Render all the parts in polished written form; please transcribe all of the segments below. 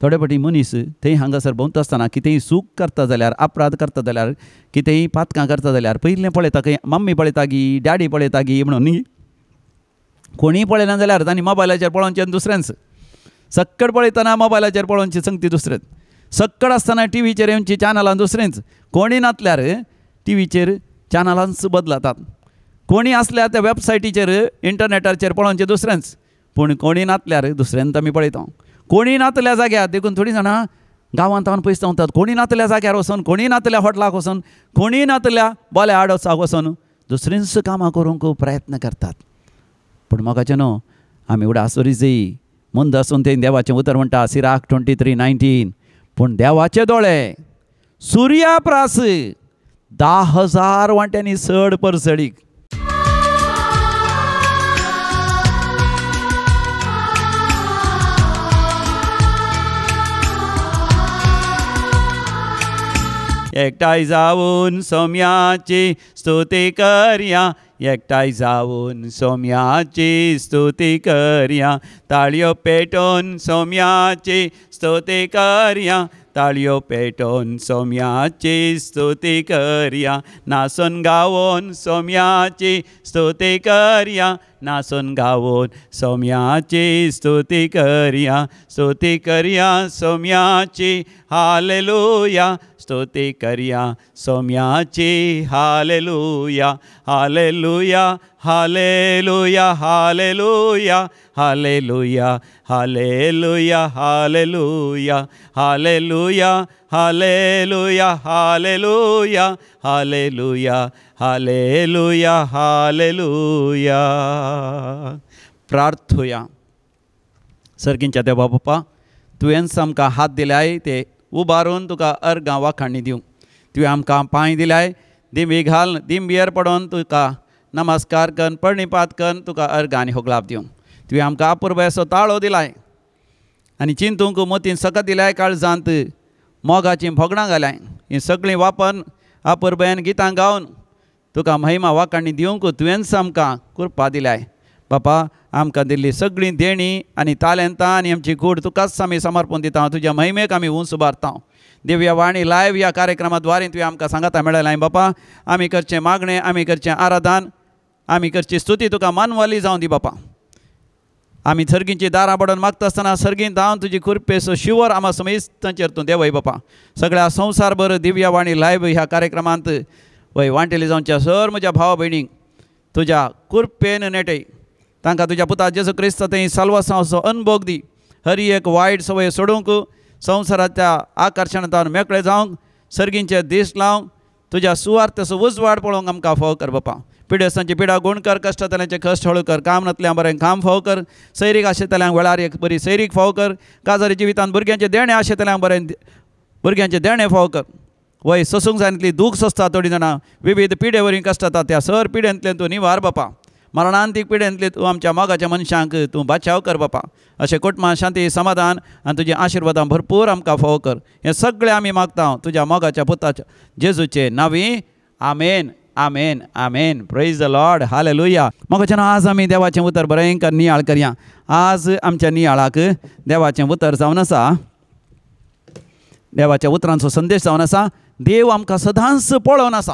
थोडे फावटी मनीस थंय हांगासर भोंवता आसतना कितेंय चूक करता जाल्यार अपराध करता जाल्यार कितेंय पातकां करता जाल्यार पयलीं पळयता खंय मम्मी पळयता गी डॅडी पळयता गी म्हणून न्ही कोणीय पळयना जाल्यार तांणी मोबायलाचेर पळोवचें दुसऱ्यांच सक्कड पळयतना मोबायलाचेर पळोवचें संगती दुसरेंच सक्कड आसतना टीव्हीचेर येवची चॅनलां दुसरेंच कोणी नासल्यार टीव्हीचेर चॅनलांच बदलातात कोणी आसल्यार त्या वेबसायटीचेर इंटरनेटाचेर पळोवचें दुसरेंच पूण कोणी नासल्यार दुसऱ्यांत आमी पळयता कोणी नातल्या जाग्यार देखून थोडीं जाणां गांवांत पयस रावतात कोणी नातल्या जाग्यार वचून कोणी नातल्या हॉटलाक वचून कोणी नातल्या बोल्या आडोसाक वचून दुसरींच कामां करूंक प्रयत्न करतात पूण म्हाका न्हू आमी उडासुरी जायी मंद आसून तें देवाचें उतर म्हणटा सिराक 23:19 पूण देवाचे दोळे सुर्या प्रास 10,000 वांट्यांनी चड परसडीक एकठांय जावून सोम्याची स्तुती करया एकठांय जावून सोम्याची स्तुती करया ताळयो पेटोवन सोम्याची स्तुती करया ताळयो पेटोवन सोम्याची स्तुती करया नाचून गावोन सोम्याची स्तुती करया नाचून गावोन सोम्याची स्तुती करया सोम्याची हालेलुया स्तुती करया सोम्याची hallelujah hallelujah hallelujah hallelujah hallelujah hallelujah hallelujah hallelujah hallelujah hallelujah hallelujah hallelujah hallelujah प्रार्थुया सर्गींच्या देवा बाप्पा तुवें आमकां हात दिल्याय ते उबारून तुका अर्गां वाखाणणी दिवं तुवें आमकां पांय दिल्याय दिंबी घाल दिंबयेर पडोवन तुका नमस्कार कर प्रणिपात कर तुका अर्गां आनी होगलाप दिवं तुवें आमकां अपुर्ब असो ताळो दिलाय आनी चिंतूंक मोतीन सकत दिल्याय काळजांत मोगाचीं भोगणां घाल्याय हीं सगळीं वापर अपुर्बेन गितां गावन तुका महिमा वाखाणणी दिवंक तुवेंच आमकां कृपा दिल्याय बापा आमकां दिल्ली सगळीं देणी आनी तालेंतां आनी आमची कूड तुकाच आमी समर्पण दिता तुज्या महिमेक आमी उंच उबारता दिव्य वाणी लायव्ह ह्या कार्यक्रमा द्वारे तुवें आमकां सांगता मेळयलां बापा आमी करचें मागणें आमी करचें आराधन आमी करची स्तुती तुका मानवाली जावं दी बापा आमी सर्गींची दारां पडोवन मागता आसतना सर्गींत हांव तुजी कृपेचो शिवर आमा समेस्तांचेर तूं देवय बापा सगळ्या संवसारभर दिव्य वाणी लायव्ह ह्या कार्यक्रमांत वय वांटेली जावच्या सर म्हज्या भावा भयणीक तुज्या कृपेन नेटय तांकां तुज्या पुता जेजू क्रिस्त थंय साल्वासांचो अनुभव दी हर एक वायट सवय सोडूंक संवसाराच्या आकर्शणांतल्यान मेकळे जावंक सर्गींचे दीस लावंक तुज्या सुवार्थेचो उजवाड पळोवंक आमकां फाव कर बापा पिडेसांची पिडा गुण कर कश्टांतल्यांचे कश्ट हळू कर काम नातल्यां बरें काम फाव कर सैरीक आशेतल्यांक वेळार एक बरी सैरीक फाव कर काजारी जिवितांत भुरग्यांचे देणे आशेतल्यांक बरें भुरग्यांचे देणे फाव कर वय सोसूंक जाय तितली दूख सोंसता थोडीं जाणां विविध पिडे वरी कश्ट जाता त्या सर पिड्यांतल्यान तूं निवार बापा मरणांतीक पिड्यांतले तूं आमच्या मोगाच्या मनशांक तूं बचाव कर बापा अशें कुटुंबां शांती समाधान आनी तुजी आशिर्वादां भरपूर आमकां फाव कर हें सगळें आमी मागता तुज्या मोगाच्या पुताच्या जेजूचे नांवी आमेन आमेन आमेन प्रेज द लॉर्ड हालेलुया मोगाच्या आज आमी देवाचें उतर बरें नियाळ करया आज आमच्या नियाळाक देवाचें उतर जावन आसा देवाच्या उतरांचो संदेश जावन आसा देव आमकां सदांच पळोवन आसा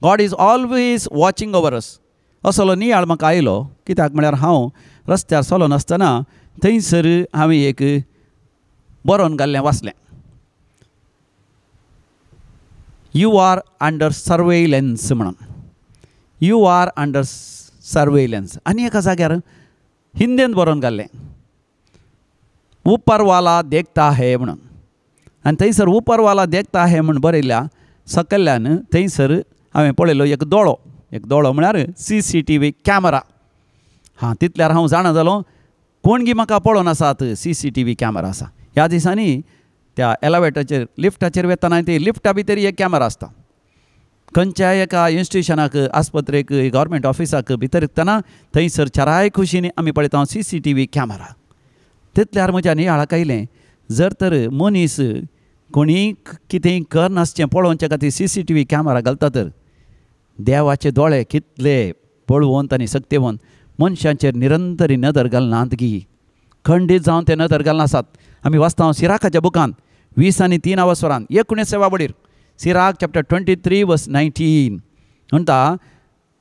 God is always watching over us असलो नियाळ म्हाका आयलो कित्याक म्हळ्यार हांव रस्त्यार चलो नासतना थंयसर हांवें एक बरोवन घाल्लें वाचलें यू आर अंडर सर्वेलन्स म्हणून यू आर अंडर सर्वेलन्स आनी एका जाग्यार हिंदीन बरोवन घाल्लें ऊपरवाला देखता है म्हणून आनी थंयसर ऊपरवाला देखता है म्हूण बरयल्या सकयल्यान थंयसर हांवें पळयलो एक दोळो म्हळ्यार CCTV कॅमेरा हां तितल्यार हांव जाणा जालो कोण गी म्हाका पळोवन आसात CCTV कॅमेरा आसा ह्या दिसांनी त्या एलिवेटराचेर लिफ्टाचेर वेतना ते लिफ्टा भितर एक कॅमेरा आसता खंयच्याय एका इन्स्टिट्युशनाक आस्पत्रेक गव्हर्मेंट ऑफिसाक भितर येतना थंयसर चराय खुशीन आमी पळयता CCTV कॅमेरा तितल्यार म्हज्या नियाळाक आयलें जर तर मनीस कोणी कितेंय करनासचें पळोवचे खातीर CCTV कॅमेरा घालता तर देवाचे दोळे कितले पळवंत आनी सक्तेवंत मनशांचेर निरंतरी नदर घालनात गी खंडीत जावन ते नदर घालनासात आमी वाचता सिराकाच्या बुकांत 20 आनी 3 वसरान 19 वडीर सिराक चॅप्टर 23 वर्स 19 म्हणटा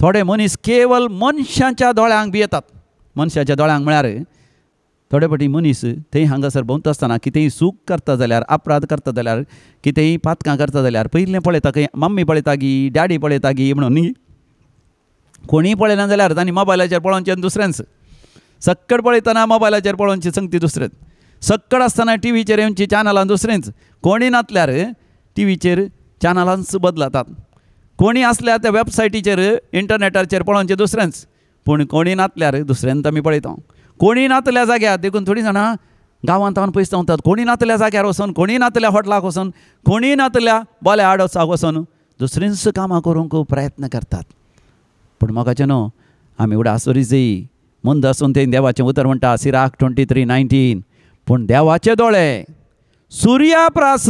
थोडे मनीस केवळ मनशाच्या दोळ्यांक भियेतात. मनशाच्या दोळ्यांक म्हळ्यार थोडे फावटी मनीस थंय हांगासर भोंवता आसतना कितेंय चूक करता जाल्यार अपराध करता जाल्यार कितेंय पातकां करता जाल्यार पयलें पळयता खंय मम्मी पळयता गी डॅडी पळयता गी म्हणून न्ही. कोणीय पळयना जाल्यार तांणी मोबायलाचेर पळोवचें दुसऱ्यांच. सक्कड पळयतना मोबायलाचेर पळोवचें संगती दुसरेंच. सक्कड आसतना टीव्हीचेर येवची चॅनलां दुसरेंच. कोणी नासल्यार टीव्हीचेर चॅनलांच बदलतात. कोणी आसल्यार त्या वेबसायटीचेर इंटरनेटाचेर पळोवचें दुसरेंच. पूण कोणी नासल्यार दुसऱ्यांत आमी पळयता. कोणी नातल्या जाग्यार देखून थोडीं जाणां गांवांत हांवन पयस वतात. कोणी नातल्या जाग्यार वचून कोणी नातल्या हॉटलाक वचून कोणी नातल्या बोल्या आडोसाक वचून दुसरींच कामां करूंक प्रयत्न करतात. पूण म्हाकाचें न्हू आमी उडासुरी जायी मंद आसून तें देवाचें उतर म्हणटा सिराक 23:19 पूण देवाचे दोळे सुर्या प्रास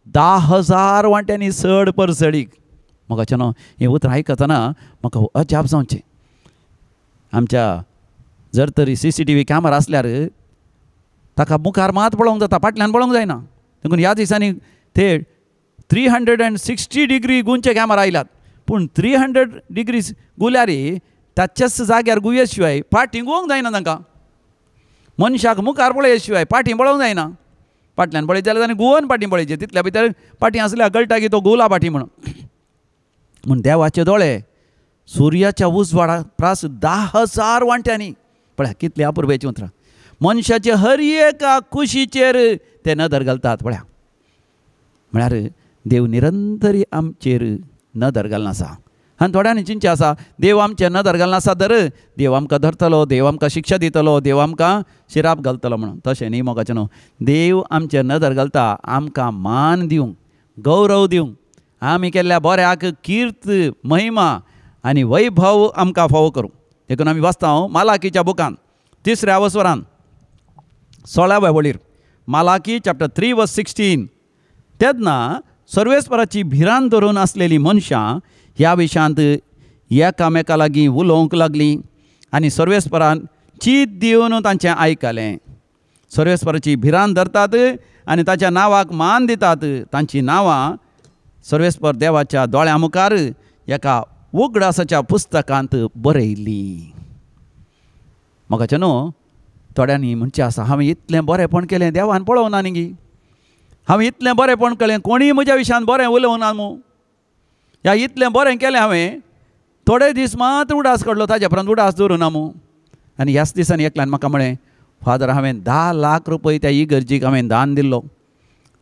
10,000 वांट्यांनी चड परसडीक. म्हाकाचें न्हू हें उतर आयकतना म्हाका अजाप जावचें. आमच्या जर तरी CCTV कॅमेरा आसल्यार ताका मुखार मात पळोवंक जाता फाटल्यान पळोवंक जायना. देखून ह्या दिसांनी ते 360 डिग्री गुंचे कॅमेरा आयल्यात. पूण 300 डिग्री गुल्यार ताच्याच जाग्यार गुये शिवाय फाटीं गुवंक जायना तांकां. मनशाक मुखार पळय शिवाय फाटीं पळोवंक जायना. फाटल्यान पळयत जाल्यार ताणें गुवन फाटीं पळयचें. तितल्या भितर फाटीं आसल्यार कळटा की तो गुवला फाटीं म्हणून. म्हूण देवाचे दोळे सुर्याच्या उजवाडा प्रास 10,000 वांट्यांनी. पळय कितली अपुर्बेची उतरां. मनशाचे हर एका कुशीचेर ते नदर घालतात. पळया म्हळ्यार देव निरंतरी आमचेर नदर घालना आसा. आनी थोड्यांनी चिंचे आसा देव आमचेर नदर घालना आसा तर देव आमकां धरतलो, देव आमकां शिक्षा दितलो, देव आमकां शिराप घालतलो म्हणून. तशें न्ही मोगाचें न्हू. देव आमचेर नदर घालता आमकां मान दिवंक, गौरव दिवंक, आमी केल्ल्या बऱ्याक कीर्त, महिमा आनी वैभव आमकां फावो करूंक. देखून आमी वाचता मालाकीच्या बुकांत 3 वसरान 16 वडीर मालाकी चॅप्टर 3 वर्स 16 तेन्ना सर्वेस्पराची भिरांत धरून आसलेलीं मनशां ह्या विशयांत एकामेका लागीं उलोवंक लागलीं आनी सर्वेस्परान चीत दिवन तांचें आयकलें. सर्वेस्पराची भिरांत धरतात आनी ताच्या नांवाक मान दितात. तांचीं नांवां सर्वेस्पर देवाच्या दोळ्या मुखार एका उगडासाच्या पुस्तकांत बरयलीं. म्हाकाचें न्हू थोड्यांनी म्हणचें आसा हांवें इतलें बरेंपण केलें देवान पळोवना न्ही गी. हांवें इतलें बरेंपण केलें कोणीय म्हज्या विशयान बरें उलोवना मू. ह्या इतलें बरें केलें हांवें थोडे दीस मात उडास काडलो ताजे परंत उडास दवरुना मू. आनी ह्याच दिसांनी एकल्यान म्हाका म्हळें फादर हांवें 10 लाख रुपया त्या इगर्जीक हांवें दान दिल्लो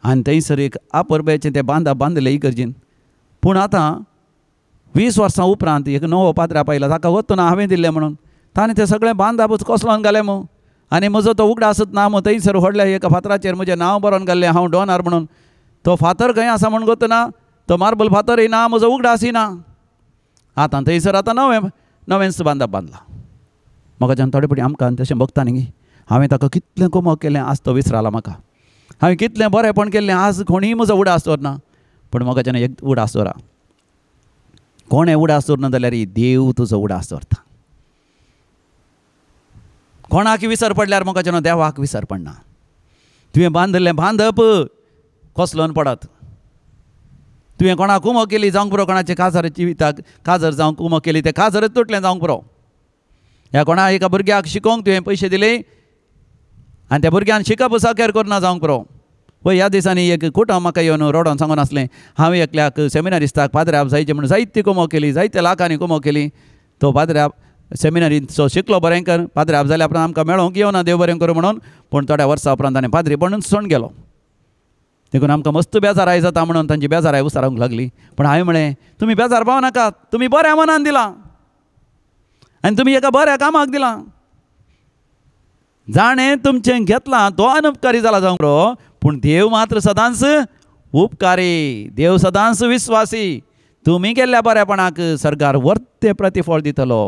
आनी थंयसर एक अपुर्बेचें तें बांदप बांदलें इगर्जीन. पूण आतां 20 वर्सां उपरांत एक नवो पाद्र्या पायला ताका वतना हांवें दिल्लें म्हणून ताणें तें सगळें बांदपूच कसलोन घालें मू. आनी म्हजो तो उगडासत ना मू. थंयसर व्हडल्या एका फातराचेर म्हजें नांव बरोवन घाल्लें हांव डॉनर म्हणून. तो फातर खंय आसा म्हूण गोतना तो मार्बल फातरय ना म्हजो उगडासय ना. आतां थंयसर आतां नवेंच बांदप बांदलां. म्हाका थोडे फावटी आमकां तशें बगता न्ही हांवें ताका कितलें कुमक केलें आज तो विसराला म्हाका. हांवें कितलें बरेंपण केल्लें आज कोणीय म्हजो उडास दवरना. पूण म्हाका एक उडास दवरा. कोणें उडास दवरना जाल्यार देव तुजो उडास दवरता. कोणाक विसर पडल्यार म्हाका देवाक विसर पडना. तुवें बांदलें बांदप कसलोन पडत. तुवें कोणाक कुमक केली जावंक पुरो. कोणाचे काजराची विताक काजर जावंक कुमक केली तें काजरच तुटलें जावंक पुरो. ह्या कोणा एका भुरग्याक शिकोवंक तुवें पयशे दिले आनी त्या भुरग्यान शिकप साकर करना जावंक पुरो. पळय ह्या दिसांनी एक कुटुंब म्हाका येवन रोडोन सांगून आसलें हांवें एकल्याक सेमिनारिस्ताक पाद्र्याप जायचें म्हणून जायती कुमक केली, जायत्या लाखांनी कुमक केली. तो पाद्र्याप सेमिनारीचो शिकलो बरें कर पाद्र्याप जाल्या उपरांत आमकां मेळोंक येवना देव बरें करूं म्हणून. पूण थोड्या वर्सां उपरांत ताणें पाद्री बनून सोडून गेलो. देखून आमकां मस्त बेजाराय जाता म्हणून तांची बेजाराय उसारूंक लागली. पूण हांवें म्हळें तुमी बेजार पावो नाकात. तुमी बऱ्या मनान दिलां आनी तुमी एका बऱ्या कामाक दिलां. जाणें तुमचें घेतलां तो अनउपकारी जाला जावंक पुरो. पूण देव मात्र सदांच उपकारी. देव सदांच विस्वासी. तुमी केल्ल्या बऱ्यापणाक सरकार वर्ते प्रतिफळ दितलो.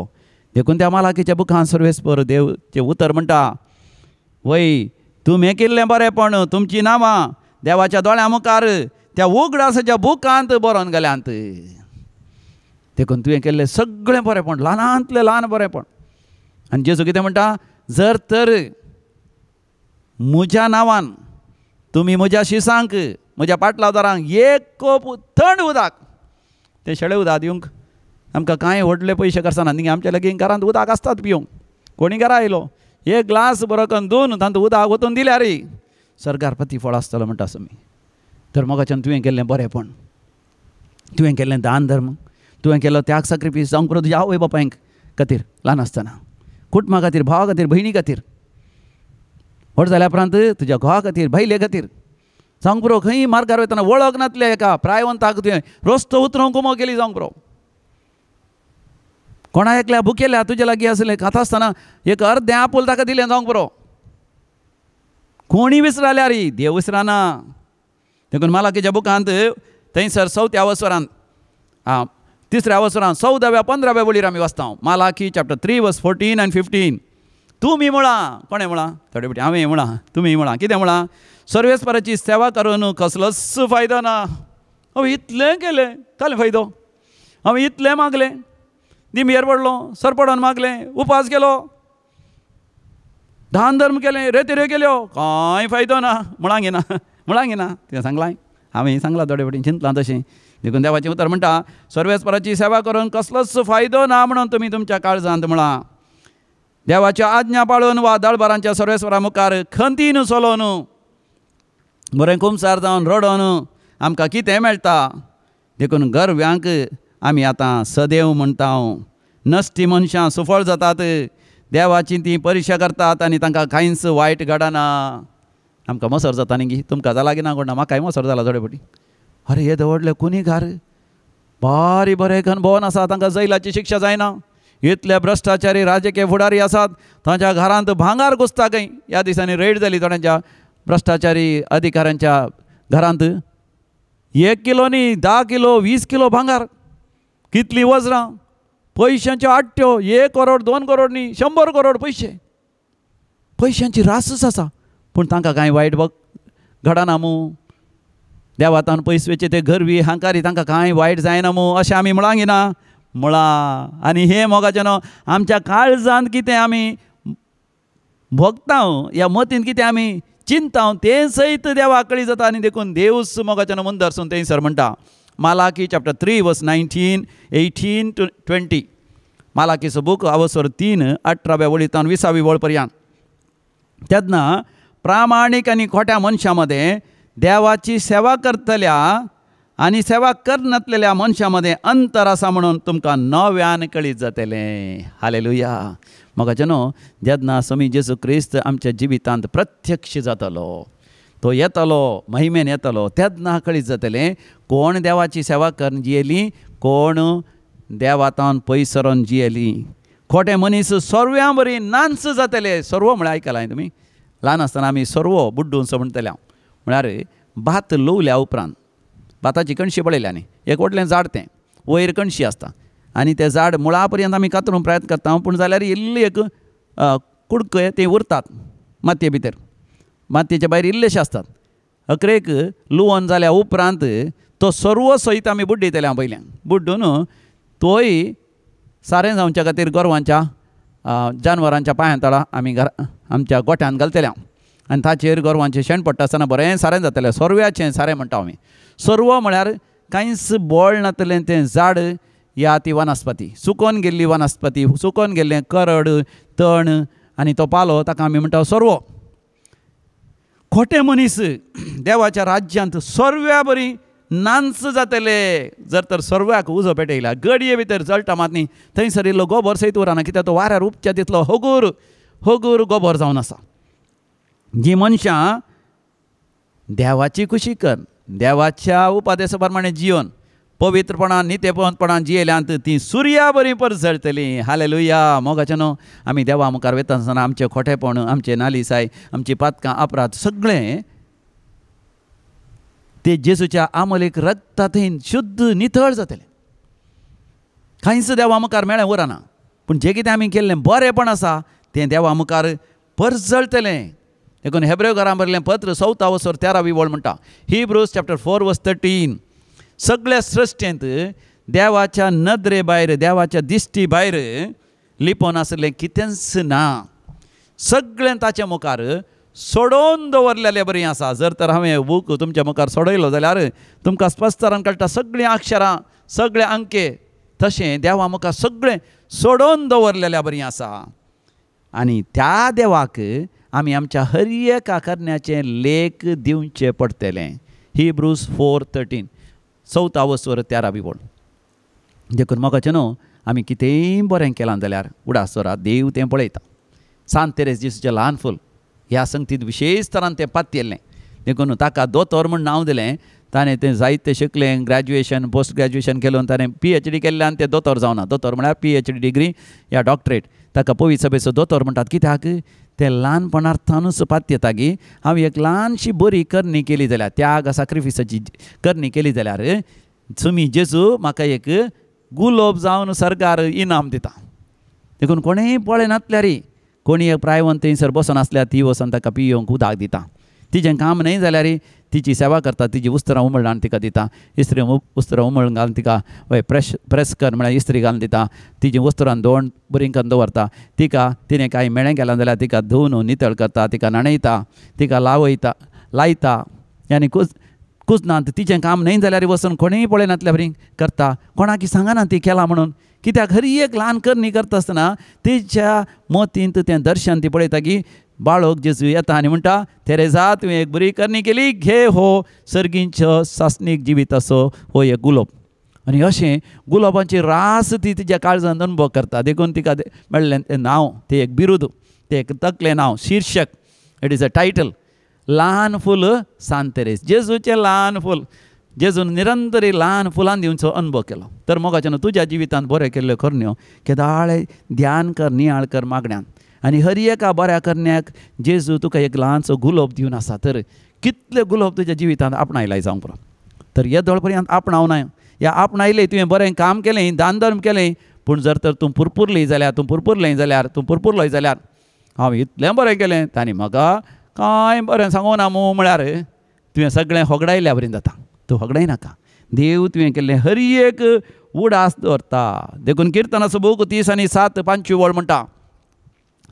देखून त्या मालाकीच्या बुकांत सर्वेस्पर देवचें उतर म्हणटा वय तुमी केल्लें बरेंपण तुमची नांवां देवाच्या दोळ्या मुखार त्या उगडासाच्या बुकांत बरोवन गेल्यांत. देखून तुवें केल्लें सगळें बरेंपण ल्हानांतलें ल्हान बरेंपण. आनी जेजू कितें म्हणटा जर तर म्हज्या नांवान तुमी म्हज्या शिसांक म्हज्या पाटलादारांक एक कोप थंड उदक, तें शेळे उदक दिवंक आमकां कांय व्हडले पयशे खर्चना. न्ही आमच्या लगीन घरांत उदक आसतात पिवंक. कोणी घरा आयलो एक ग्लास बरो करून दोन तांतूं उदक ओतून दिल्यार सरकार पती फळ आसतलो म्हणटा आमी. तर मोगाच्यान तुवें केल्लें बरेंपण, तुवें केल्लें दान धर्म, तुवें केलो त्याग सॅक्रिफीस जावंक पुरो तुज्या आवय बापायक खातीर ल्हान आसतना, कुटुंबा खातीर, भावा खातीर, भयणी खातीर, व्हड जाल्या उपरांत तुज्या घोवा खातीर, बायले खातीर जावंक पुरो खंय मार्गार वयतना वळख नासल्या एका प्रायवंताक तुवें रस्तो उतरोवंक कुमो केली जावंक पुरो. कोणा एकल्या भुकेल्या तुजे लागीं आसलें खाता आसतना एक अर्दें आपूल ताका दिलें जावंक पुरो. कोणी विसराल्यार देव विसराना. देखून मालाकीच्या बुकांत थंयसर 4थ्या अवसरांत 3ऱ्या अवसरांत 14व्या 15व्या वळीर आमी वाचता. मालाकी चॅप्टर 3 वर्स 14 and 15. तुमी म्हळां, कोणें म्हळां? थोडे फावटी हांवें म्हळां, तुमी म्हळां. कितें म्हळां? सर्वेस्पराची सेवा करून कसलोच फायदो ना. हांवें इतलें केलें, काल फायदो? हांवें इतलें मागलें, दिमयेर पडलो, सरपडोन मागलें, उपास केलो, दान धर्म केलें, रेतेऱ्यो केल्यो, कांय फायदो ना. म्हळां घेना, म्हळां घेना. तें सांगलां हांवें सांगलां थोडे फावटी चिंतलां तशें. देखून देवाचें उतर म्हणटा सर्वेस्पराची सेवा करून कसलोच फायदो ना म्हणून तुमी तुमच्या काळजांत म्हळां. देवाच्या आज्ञा पाळून वा दळबारांच्या सर्वेस्परा मुखार खंतीन चलोवन बरें कुमसार जावन रडोन आमकां कितें मेळटा? देखून गर्व्यांक आमी आतां सदैव म्हणटा, नश्टी मनशां सुफळ जातात, देवाची ती परिक्षा करतात आनी तांकां कांयच वायट घडना. आमकां मोसर जाता न्ही, तुमकां जाला की ना कोणा? म्हाकाय मोसर जाला थोडे फावटी. अरे हे दवडले कुणीघार बारीक बरे अनुभवन आसा, तांकां जैलाची शिक्षा जायना. इतले भ्रश्टाचारी राजकीय फुडारी आसात, तांच्या घरांत भांगार घुसता खंय. ह्या दिसांनी रेड जाली थोड्यांच्या भ्रश्टाचारी अधिकाऱ्यांच्या घरांत. 1 किलो न्ही, 10 किलो 20 किलो भांगार. कितलीं वज्रां, पयशांच्यो आट्ट्यो, 1 करोड 2 करोड न्ही, 100 करोड पयशे. पयशांची रासच आसा, पूण तांकां कांय वायट घडना मू. देवातान पयसवेचे ते घरवी हांकारी तांकां कांय वायट जायना मू, अशें आमी म्हळां घेना. म्हळां. आनी हे मोगाचें आमच्या काळजांत कितें आमी भोगता, ह्या मतीन कितें आमी चिंता, तें सयत देवाक कळी जाता. आनी देखून देवूच मोगाचें मुंदरसून थंयसर म्हणटा. मालाकी चॅप्टर 3 वर्स 19, 18 to 20. मालाकीचो बूक अवसर 3 18व्या वळींतल्यान 20व्या वळ पर्यंत. तेन्ना प्रामाणीक आनी खोट्या मनशां मदें देवाची सेवा करतल्या आनी सेवा करनासलेल्या मनशां मदें अंतर आसा म्हणून तुमकां नव्यान कळीत जातलें. हालेलुया. मोगाचें न्हू, जेन्ना स्वामी जेजू क्रिस्त आमच्या जिवितांत प्रत्यक्ष जातलो, तो येतलो, महिमेन येतलो, तेन्ना कळीत जातलें कोण देवाची सेवा करून जियेली, कोण देवातान पयस सरोन जियेली. खोटे मनीस सर्व्यां बरी नांच जातले. सर्व म्हळ्यार आयकलां तुमी? ल्हान आसतना आमी सर्व बुड्डून म्हणटले. म्हळ्यार भात लुवल्या उपरांत भाताची कणशी पळयल्या न्ही, एक व्हडलें झाड, तें वयर कणशी आसता आनी तें झाड मुळा पर्यंत आमी कातरूंक प्रयत्न करता, पूण जाल्यार इल्ली एक कुडके ते उरतात मातये भितर. मातयेच्या भायर इल्लेशे आसतात. अकरेक लुवोन जाल्या उपरांत तो सर्व सयत आमी बुड्डयतले. हांव पयल्यान बुड्डून तोय सारें जावच्या खातीर गोरवांच्या जानवरांच्या पांयां तळा आमी आमच्या गोठ्यान घालतले. आनी ताचेर गोरवांचें शेण पडटा आसतना बरें सारें जातलें. सर्व्याचें सारें म्हणटा आमी. सर्व म्हळ्यार कांयच बोळ नातलें तें झाड या ती वनस्पती, सुकोवन गेल्ली वनस्पती, सुकोवन गेल्लें करड तण आनी तो पालो, ताका आमी म्हणटा सर्व. खोटे मनीस देवाच्या राज्यांत सर्व्या बरी नांच जातले. जर तर सर्व्याक उजो पेटयला, गडये भितर जळटा मात न्ही, थंयसर इल्लो गोबर सयत उरना, कित्याक तो वाऱ्यार उपच्या तितलो हगूर गोबर जावन आसा. जी मनशां देवाची कुशी कर, देवाच्या उपादेश प्रमाणे जियोन पवित्रपणान नित्यपणान जियेल्यांत ती सुर्या बरी परस जळटली. हालेलुया. मोगाचें न्हू, आमी देवा मुखार वता आसतना आमचें खोटेपण, आमचें नालिसाय, आमची पातकां अपराध सगळें ते जेजूच्या आमोलेक रगतांतल्यान शुद्ध नितळ जातलें. कांयच देवा मुखार मेळ्ळें उरना, पूण जें कितें आमी केल्लें बरेंपण आसा तें देवा मुखार परस जळटलें. देखून हेब्रेव घरां बरयल्लें पत्र 4th अवसर 13वी वळ म्हणटा. हिब्रूज चॅप्टर 4 वर्स 13. सगळ्या सृश्टेंत देवाच्या नदरे भायर, देवाच्या दिश्टी भायर लिपोवन आसलें कितेंच ना. सगळें ताचे मुखार सोडून दवरलेलें बरी आसा. जर तर हांवें बूक तुमच्या मुखार सोडयलो जाल्यार तुमकां स्पश्ट तरान कळटा सगळीं अक्षरां सगळे अंके तशें देवा मुखार सगळें सोडून दवरलेल्या बरी आसा. आनी त्या देवाक आमी आमच्या हर एका करण्याचें लेख दिवचें पडटलें. हिब्रूज 4:13 14 वस्वर 13 बोल. देखून म्हाकाचें न्हू आमी कितेंय बरें केलां जाल्यार उडासोरा देव तें पळयता. सांत तेरेस जेसूचें ल्हान फूल ह्या संगतींत विशेश तरान तें पातयेल्लें. देखून ताका दोतोर म्हूण नांव दिलें. ताणें तें जायतें शिकलें, ग्रॅज्युएशन पोस्ट ग्रॅज्युएशन केलें, ताणें PhD केल्ल्यान तें दोतोर जावना. दोतोर म्हळ्यार PhD डिग्री या डॉक्टरेट. ताका पवित्र सभेचो दोतोर म्हणटात. कित्याक तें ल्हानपणांतूच पातयेता की हांव एक ल्हानशी बरी करणी केली जाल्यार त्याग सॅक्रिफिसाची करणी केली जाल्यार तुमी जेजू म्हाका एक गुलाब जावन सरकार इनाम दिता. देखून कोणेंय पळय नासल्यार कोणी एक प्रायवंत थंयसर बसून आसल्यार ती वचून ताका पियोवंक उदक दिता. तिजें काम न्हय जाल्यार तिची सेवा करता. तिजी उस्तरां उमळून तिका दिता. इस्त्री उस्तरां उमळून घालून तिका प्रेस कर म्हळ्यार इस्त्री घालून दिता. तिजी उस्तरां धुवन बरीं करून दवरता. तिका तिणें कांय मेळ्ळें केलां जाल्यार तिका धुवन नितळ करता. तिका न्हाणयता. तिका लायता आनी कुजनांत तिचें काम न्हय जाल्यार वचून कोणेंय पळय नासल्या बरीं करता. कोणाक सांगना ती केलां म्हणून. कित्याक हर एक ल्हान करणी करता आसतना तिच्या मोतींत तें दर्शन ती पळयता की बाळोक जेजू येता आनी म्हणटा तेरेजा तुवें एक बरी करणी केली, घे हो सर्गींचो सासणीक जिविताचो हो एक गुलाब. आनी अशें गुलाबाची रास ती तिच्या काळजांत अनुभव करता. देखून तिका मेळ्ळें तें नांव, तें एक बिरूद, तें एक तकलें नांव, शीर्षक. It is a title. ल्हान फूल सांत तेरेस, जेजूचें ल्हान फूल. जेजून निरंतरी ल्हान फुलां दिवचो अनुभव केलो. तर मोगाच्यान तुज्या जिवितांत बरें केल्ल्यो करण्यो केदाळे ध्यान कर, नियाळ कर मागण्यांत. आनी हर एका बऱ्या करण्याक जेजू तुका एक ल्हानसो गुलाब दिवन आसा. तर कितले गुलाब तुज्या जिवितांत आपणायलाय जावंक पुरो. तर येदोळ पर्यंत आपणावनाय. ह्या आपणायलें तुवें बरें काम केलें, दान धर्म केलें, पूण जर तर तूं पुरपुरलें जाल्यार हांव इतलें बरें केलें तांणी म्हाका कांय बरें सांगूं ना मू म्हळ्यार तुवें सगळें होगडायल्या बरें जाता. तूं होगडाय नाका. देव तुवें केल्लें हर एक उडास दवरता. देखून किर्तनाचो बूक 30:7 वळ म्हणटा,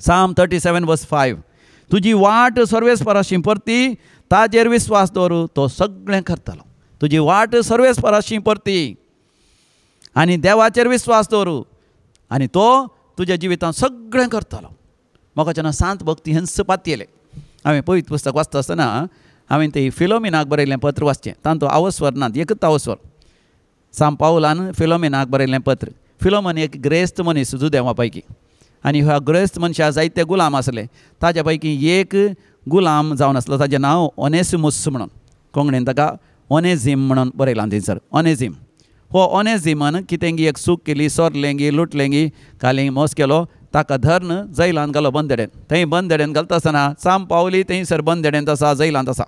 Psalm 37:5 तुजी वाट सर्वेस्पराशी परती, ताजेर विस्वास दवरू, तो सगळें करतलो. तुजी वाट सर्वेस्पराशी परती आनी देवाचेर विस्वास दवरू आनी तो तुज्या जिवितांत सगळें करतलो. म्हाका सांत भक्ती हंस पातयेलें. हांवें पवित्र पुस्तक वाचता आसतना हांवें तें फिलोमिनाक बरयल्लें पत्र वाचचें. तांतो आवस्वर नात, एकच आवस्वर. सांत पावलान फिलोमिनाक बरयल्लें पत्र. फिलोमन एक ग्रेस्त मनीस जुदेवा पैकी. आनी ह्या ग्रेस्त मनशा जायते गुलाम आसले. ताज्या पैकी एक गुलाम जावन आसलो. ताचें नांव ओनेसिमूस म्हणून. कोंकणीन ताका ओनेझीम म्हणून बरयलां थंयसर. ओनेझीम हो ओनेझिमान कितेंगी एक चूक केली, सोरलेंगी, लुटलेंगी, कालींग मोस केलो. ताका धर्न जैलांत घालो बंदेडेन. थंय बंदेडेन घालता आसतना सांत पावली थंयसर बंदेडेंत आसा, जैलांत आसा.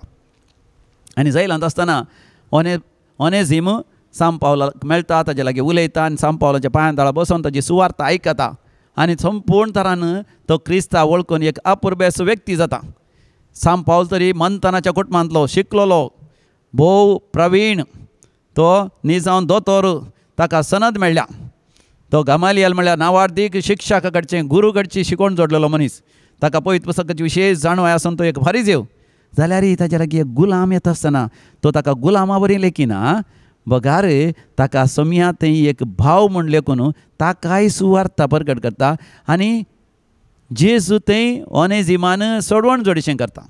आनी जैलांत आसतना ओनेझीम सांत पावलाक मेळटा, ताजे लागीं उलयता आनी सांत पावलाच्या पांयां तळा बसून ताची सुवार्ता आयकता. आनी संपूर्ण तरान तो क्रिस्तांव वळखून एक अपुर्बेस व्यक्ती जाता. सांत पावल तरी मंथनाच्या कुटुंबांतलो, शिकलोलो, भोव प्रवीण, तो निजांव दोतोर, ताका सनद मेळ्ळ्या. तो गमालियल म्हळ्यार नावार्थीक शिक्षका कडचें, गुरू कडची शिकोवण जोडलेलो मनीस. ताका पवित्र पुस्तकाची विशेश जाणवाय आसून तो एक फारीजेव. जाल्यारय ताच्या लागीं एक गुलाम येता आसतना तो ताका गुलामा बरी लेखिना, बगार ताका समिया थंय एक भाव म्हूण लेखून ताकाय सुवार्ता प्रकट करता. आनी जेजू थंय ओनेझिमान सोडवण जोडीशें करता.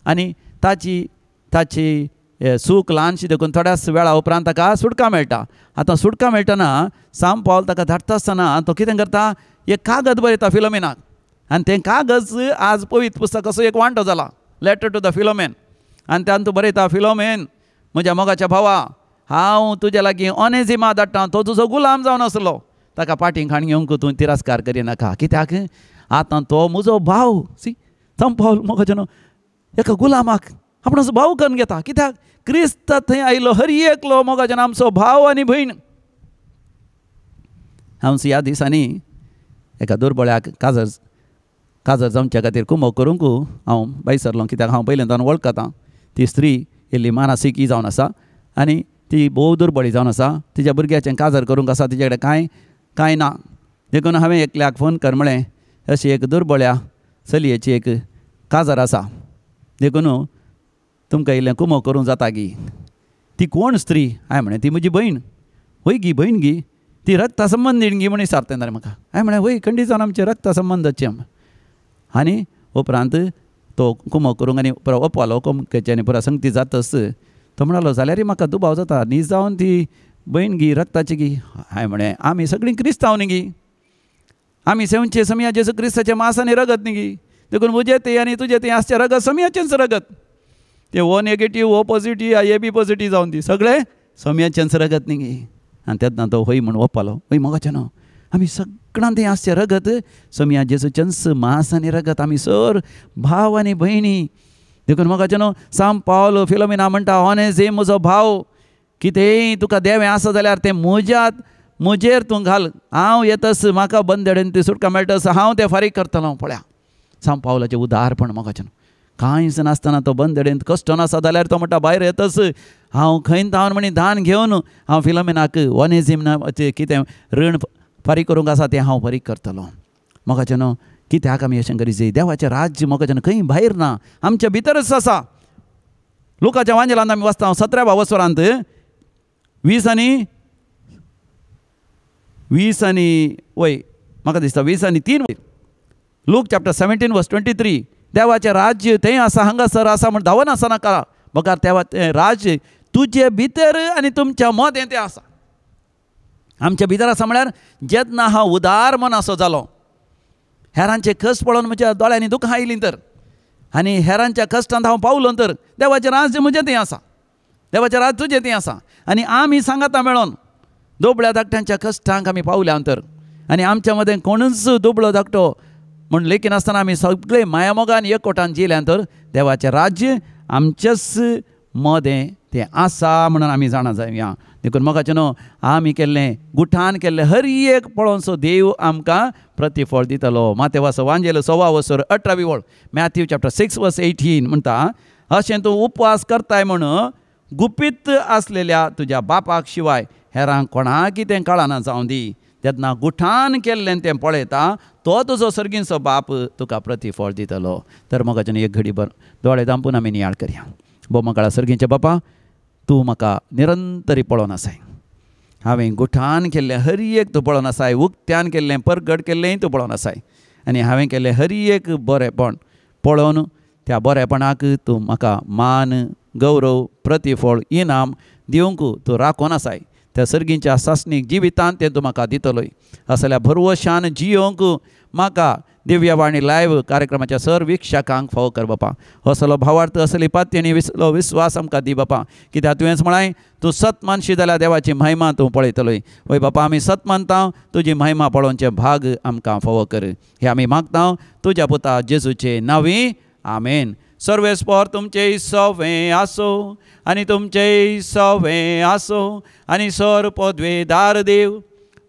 आनी ताची सूक ल्हानशी देखून थोड्याच वेळा उपरांत ताका सुटका मेळटा. आतां सुटका मेळटना सांत पावल ताका धाडटा आसतना तो कितें करता, एक कागद बरयता फिलोमिनाक. आनी तें कागद आज पवित्र पुस्तकाचो एक वांटो जाला, लेटर टू द फिलोमेन. आनी तातूंत बरयता, फिलोमेन म्हज्या मोगाच्या भावा, हांव तुज्या लागीं ओनेझिमा धाडटां, तो तुजो गुलाम जावन आसलो. ताका फाटीं खाण घेवंक तूं तिरस्कार करिनाका. कित्याक आतां तो म्हजो भाव. सांत पावल मोगाच्या एका गुलामाक आपणाचो भाव करून घेता. कित्याक क्रिस्त थंय आयलो हर एकलो मोगाच्यान आमचो भाव आनी भयण. हांव ह्या दिसांनी एका दुर्बळ्याक काजर जमच्या खातीर कुमो करूंक हांव बायसरलो. कित्याक हांव पयलींच्यान वळखता. ती स्त्री इल्ली मानसिकी जावन आसा आनी ती भोव दुर्बळी जावन आसा. तिच्या भुरग्याचें काजर करूंक आसा, तिचे कडेन कांय ना. देखून हांवें एकल्याक फोन कर म्हळें, अशी एक दुर्बळ्या चलयेची एक काजर आसा देखून तुमकां इल्लें कुमो करूं जाता गी. ती कोण स्त्री? हांवें म्हळें ती म्हजी भयण. वय गी भयण गी, ती रक्ता संबंदीण गी म्हण सारतें जालें म्हाका. हांवें म्हळें वय खंडीच्यान आमचे रक्ता संबंदाचे. आनी उपरांत तो कुमो करूंक आनी पुरो ओपवालो कुमकेचे आनी पुरा संगती जातस तो म्हणलो जाल्यार म्हाका दुबाव जाता न्ही जावन ती भयण गी रक्ताची गी. हांवें म्हळें आमी सगळीं क्रिस्तांव न्ही गी, आमी सेवचे समया जेजू क्रिस्ताचे मांस आनी रगत न्ही गी. देखून म्हजें तें आनी तुजें तें आसचें रगत समयाचेंच रगत. ते ओ नेगेटीव ओ पॉझिटीव ए बी पॉझिटीव जावन ती सगळें समयाचेंच रगत न्ही गी. आनी तेन्ना तो हय म्हूण ओपलो. हय मोगाचें न्हू, आमी सगळां तें आसचें रगत समया जेजूचेंच मांस आनी रगत. आमी सर भाव आनी भयणी. देखून मोगाचें न्हू, सांब पावलो फिलोमिना म्हणटा ऑनेझिम म्हजो भाव, कितेंय तुका देवें आसा जाल्यार तें म्हजेर तूं घाल. हांव येतस म्हाका बंदडेन ती सुटका मेळटस, हांव तें फारीक करतलो. पळया सांब पावलाचें उदाहरण मोगाचें न्हू. कांयच नासतना तो बंदडेन कश्ट नासा जाल्यार तो म्हणटा भायर येतस हांव खंय तावन म्हणी दान घेवन हांव फिलोमिनाक ऑनेझिम कितें रीण फारीक करूंक आसा तें हांव फारीक करतलो. मोगाचें न्हू, कित्याक आमी अशें करीत जाय? देवाचें राज्य मोगाचें खंय भायर ना, आमच्या भितरच आसा. लुकाच्या वांजेलांत आमी वाचता 17व्या वसरांत 20 आनी वय म्हाका दिसता 20 आनी 3 लूक चॅप्टर 17 वर्स 23 देवाचें राज्य थंय आसा हांगासर आसा म्हण धांवन आसा नाका. बकार देवाचें राज्य तुजे भितर आनी तुमच्या मदें तें आसा. आमच्या भितर आसा म्हळ्यार जेन्ना हांव उदार मनाचो जालो, हेरांचे कश्ट पळोवन म्हज्या दोळ्यांनी दुखां आयलीं तर आनी हेरांच्या कश्टांत हांव पावलो तर देवाचें राज्य म्हजें तें आसा, देवाचें राज्य तुजें तें आसा. आनी आमी सांगाता मेळोन दोबळ्या धाकट्यांच्या कश्टांक आमी पावल्या तर आनी आमच्या मदें कोणूच दुबळो धाकटो म्हूण लेखी नासतना आमी सगळे मायामोगान एकवटान जियल्या तर देवाचें राज्य आमचेच मदें तें आसा म्हणून आमी जाणा जावया. देखून मोगाचें न्हू, आमी केल्लें गुठान केल्लें हर एक पळोवन सो देव आमकां प्रतिफळ दितलो. मातेवाचो वांजेलो 6 वसर 18वी वळ मॅथ्यू चॅप्टर 6 वर्स 18 म्हणटा अशें तूं उपवास करताय म्हण गुपीत आसलेल्या तुज्या बापाक शिवाय हेरांक कोणाक कितें कळना जावं दी. तेन्ना गुठान केल्लें तें पळयता तो तुजो सर्गीचो बाप तुका प्रतिफळ दितलो. तर मोगाचें एक घडी भर दोळे धांपून आमी नियाळ करया. बोमकाळा सर्गीचे बापा, तूं म्हाका निरंतरी पळोवन आसाय. हांवें गुठान केल्लें हर एक तूं पळोवन आसाय, उक्त्यान केल्लें परगट केल्लेंय तूं पळोवन आसाय. आनी हांवें केल्लें हर एक बरेंपण पळोवन त्या बरेपणाक तूं म्हाका मान गौरव प्रतिफळ इनाम दिवंक तूं राखून आसाय. त्या सर्गींच्या सासणीक जिवितांत तें तूं म्हाका दितलोय. असल्या भरवशान जियोंक म्हाका दिव्यवाणी लायव्ह कार्यक्रमाच्या सर्व विक्षकांक फावो कर बापा. असलो भावार्थ असली पाती आनी विसलो विस्वास आमकां दी बापा. कित्याक तुवेंच म्हळाय तूं सत मानशी जाल्यार देवाची महिमा तूं पळयतलोय. वय बापा आमी सत मानता, तुजी महिमा पळोवचे भाग आमकां फावो कर. हे आमी मागता तुज्या पुता जेजूचे नांवी. आमेन. सर्वेस्पर तुमचें सवें आसो आनी तुमचें सवें आसो आनी सर पदवेदार देव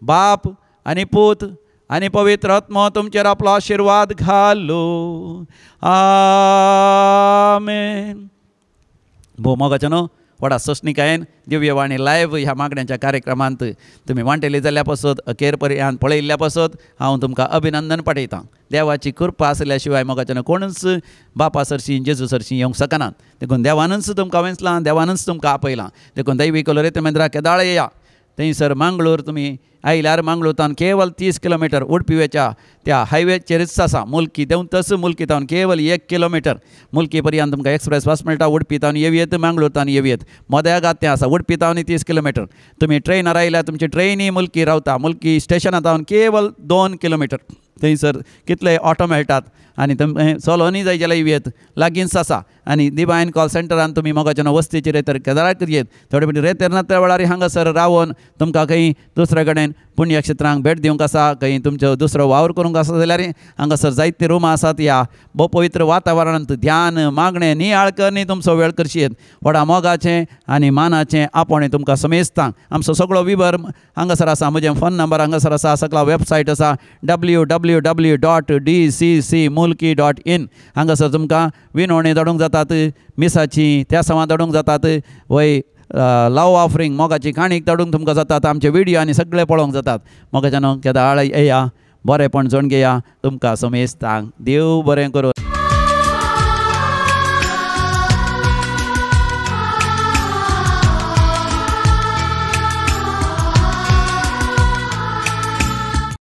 बाप आनी पूत आनी पवित्र आत्मा तुमचेर आपलो आशिर्वाद घालो. आमेन. भोव मोगाचें न्हू, व्हडा ससणिकायेन दिव्यवाणी लायव्ह ह्या मागण्यांच्या कार्यक्रमांत तुमी वांटेली जाल्ल्या पासत अखेर पर्यंत पळयल्ल्या पासत हांव तुमकां अभिनंदन पाठयतां. देवाची कृपा आसल्या शिवाय मोगाचें कोणूच बापा सरशी जेजू सरशी येवंक शकनात. देखून देवानच तुमकां वेंचलां, देवानच तुमकां आपयलां. देखून दैवी कलोरेत मेंद्रा केदाळ येया. थंयसर मांगलोर तुमी आयल्यार मांगलोर केवल 30 किलोमीटर उडपिवेच्या त्या हायवेचेरच आसा. मुल्की देंवन तस मुल्की तावन केवल 1 किलोमीटर मुल्की पर्यंत तुमकां एक्सप्रेस बस मेळटा. उडपी तावन येवयेत, मांगलोर तावन येवयेत. मद्यागात तें आसा. उडपी तावन 30 किलोमीटर. तुमी ट्रेनार आयल्यार तुमची ट्रेनी मुल्की रावता. मुल्की स्टेशना तावन केवल 2 किलोमीटर. थंयसर कितले ऑटो मेळटात आनी चलोनी जाय जाल्यार येवयेत. लागींच आसा. आनी डिवायन कॉल सेंटरान तुमी मोगाचें वस्तीचे रेतर केदाराक येत. थोडे फावटी रेतर ना त्या वेळार हांगासर रावन तुमकां खंय दुसरे कडेन पुण्यक्षेत्रांक भेट दिवंक आसा, खंय तुमचो दुसरो वावर करूंक आसा जाल्यार हांगासर जायते रूम आसात. ह्या भोव पवित्र वातावरणांत ध्यान मागणें नियाळ करनी तुमचो वेळ करशीत. व्हडा मोगाचें आनी मानाचें आपोणें तुमकां समेजता. आमचो सगळो विवर हांगासर आसा. म्हजें फोन नंबर हांगासर आसा. सकला वेबसायट आसा www.dccmulki.in. हांगासर तुमकां विनवणी धाडूंक जातात, मिसाची त्या सवां धाडूंक जातात, वय लव ऑफरींग मोगाची काणीक धाडूंक तुमकां जातात. आमचे व्हिडियो आनी सगळे पळोवंक जातात. मोगाच्यान केदाळ येया, बरेंपण जोण घेया. तुमकां समेजतां. देव बरें करूं.